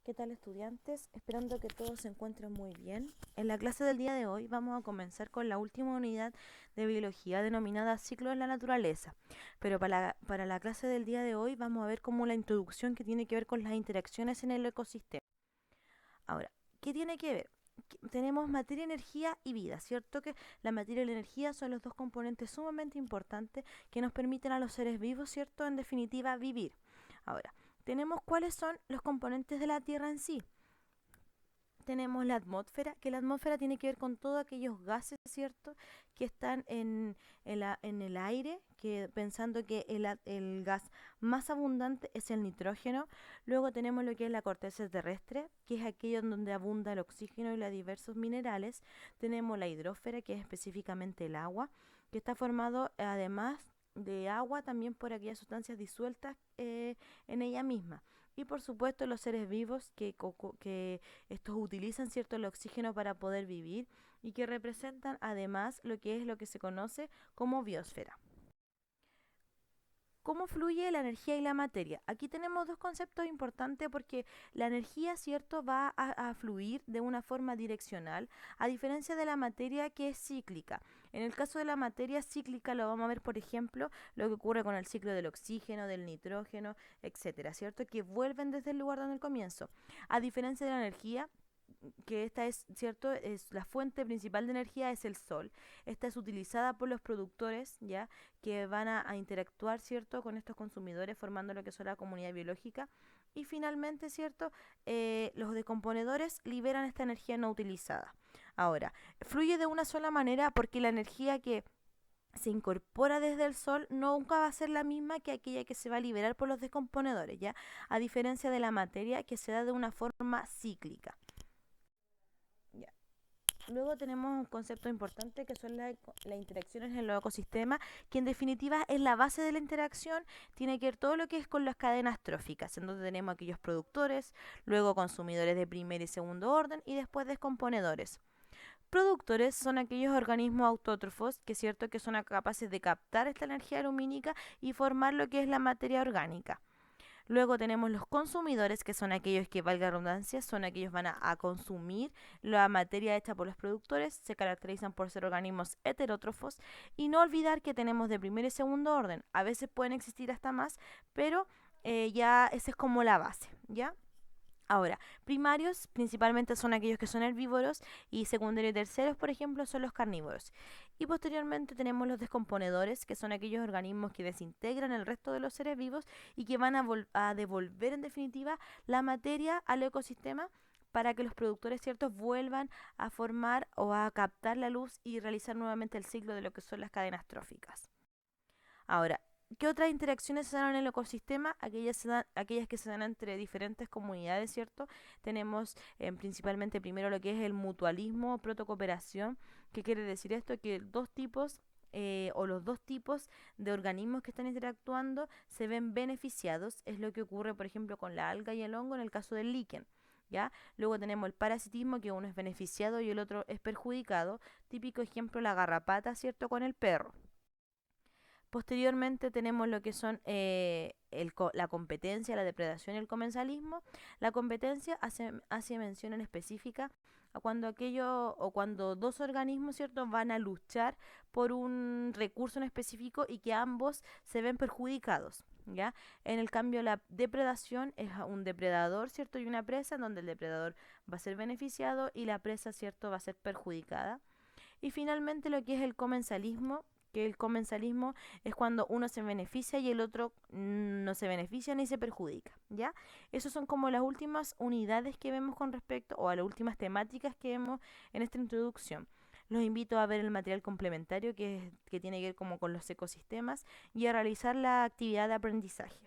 ¿Qué tal, estudiantes? Esperando que todos se encuentren muy bien. En la clase del día de hoy vamos a comenzar con la última unidad de biología denominada Ciclo en la Naturaleza. Pero para la clase del día de hoy vamos a ver como la introducción que tiene que ver con las interacciones en el ecosistema. Ahora, ¿qué tiene que ver? Tenemos materia, energía y vida, ¿cierto? Que la materia y la energía son los dos componentes sumamente importantes que nos permiten a los seres vivos, ¿cierto? En definitiva, vivir. Ahora, tenemos cuáles son los componentes de la Tierra en sí. Tenemos la atmósfera, que la atmósfera tiene que ver con todos aquellos gases, ¿cierto?, que están en el aire, que pensando que el gas más abundante es el nitrógeno. Luego tenemos lo que es la corteza terrestre, que es aquello en donde abunda el oxígeno y los diversos minerales. Tenemos la hidrósfera, que es específicamente el agua, que está formado además de agua también por aquellas sustancias disueltas en ella misma. Y por supuesto los seres vivos que estos utilizan cierto el oxígeno para poder vivir y que representan además lo que es lo que se conoce como biosfera. ¿Cómo fluye la energía y la materia? Aquí tenemos dos conceptos importantes porque la energía, cierto, va a fluir de una forma direccional, a diferencia de la materia que es cíclica. En el caso de la materia cíclica lo vamos a ver, por ejemplo, lo que ocurre con el ciclo del oxígeno, del nitrógeno, etcétera, ¿cierto? Que vuelven desde el lugar donde el comienzo. A diferencia de la energía, que esta es, ¿cierto? Es la fuente principal de energía es el sol. Esta es utilizada por los productores, ¿ya? Que van a interactuar, ¿cierto? Con estos consumidores formando lo que es la comunidad biológica. Y finalmente, ¿cierto? Los decomponedores liberan esta energía no utilizada. Ahora, fluye de una sola manera porque la energía que se incorpora desde el sol nunca va a ser la misma que aquella que se va a liberar por los descomponedores, ¿ya? A diferencia de la materia que se da de una forma cíclica. Ya. Luego tenemos un concepto importante que son las interacciones en los ecosistemas, que en definitiva es la base de la interacción, tiene que ver todo lo que es con las cadenas tróficas, en donde tenemos aquellos productores, luego consumidores de primer y segundo orden y después descomponedores. Productores son aquellos organismos autótrofos que es cierto que son capaces de captar esta energía lumínica y formar lo que es la materia orgánica. Luego tenemos los consumidores, que son aquellos que, valga la redundancia, son aquellos que van a consumir la materia hecha por los productores, se caracterizan por ser organismos heterótrofos y no olvidar que tenemos de primer y segundo orden. A veces pueden existir hasta más, pero ya esa es como la base, ¿ya? Ahora, primarios principalmente son aquellos que son herbívoros y secundarios y terceros, por ejemplo, son los carnívoros. Y posteriormente tenemos los descomponedores, que son aquellos organismos que desintegran el resto de los seres vivos y que van a devolver en definitiva la materia al ecosistema para que los productores ciertos vuelvan a formar o a captar la luz y realizar nuevamente el ciclo de lo que son las cadenas tróficas. Ahora, ¿qué otras interacciones se dan en el ecosistema? Aquellas que se dan entre diferentes comunidades, ¿cierto? Tenemos principalmente primero lo que es el mutualismo o protocooperación. ¿Qué quiere decir esto? Que dos tipos o los dos tipos de organismos que están interactuando se ven beneficiados. Es lo que ocurre, por ejemplo, con la alga y el hongo en el caso del líquen. ¿Ya? Luego tenemos el parasitismo, que uno es beneficiado y el otro es perjudicado. Típico ejemplo, la garrapata, ¿cierto? Con el perro. Posteriormente tenemos lo que son la competencia, la depredación y el comensalismo. La competencia hace mención en específica a cuando aquello o cuando dos organismos, ¿cierto?, van a luchar por un recurso en específico y que ambos se ven perjudicados, ¿ya? En el cambio, la depredación es un depredador, ¿cierto?, y una presa, en donde el depredador va a ser beneficiado y la presa, ¿cierto?, va a ser perjudicada. Y finalmente lo que es el comensalismo, que el comensalismo es cuando uno se beneficia y el otro no se beneficia ni se perjudica, ¿ya? Esas son como las últimas unidades que vemos con respecto, o a las últimas temáticas que vemos en esta introducción. Los invito a ver el material complementario que tiene que ver como con los ecosistemas y a realizar la actividad de aprendizaje.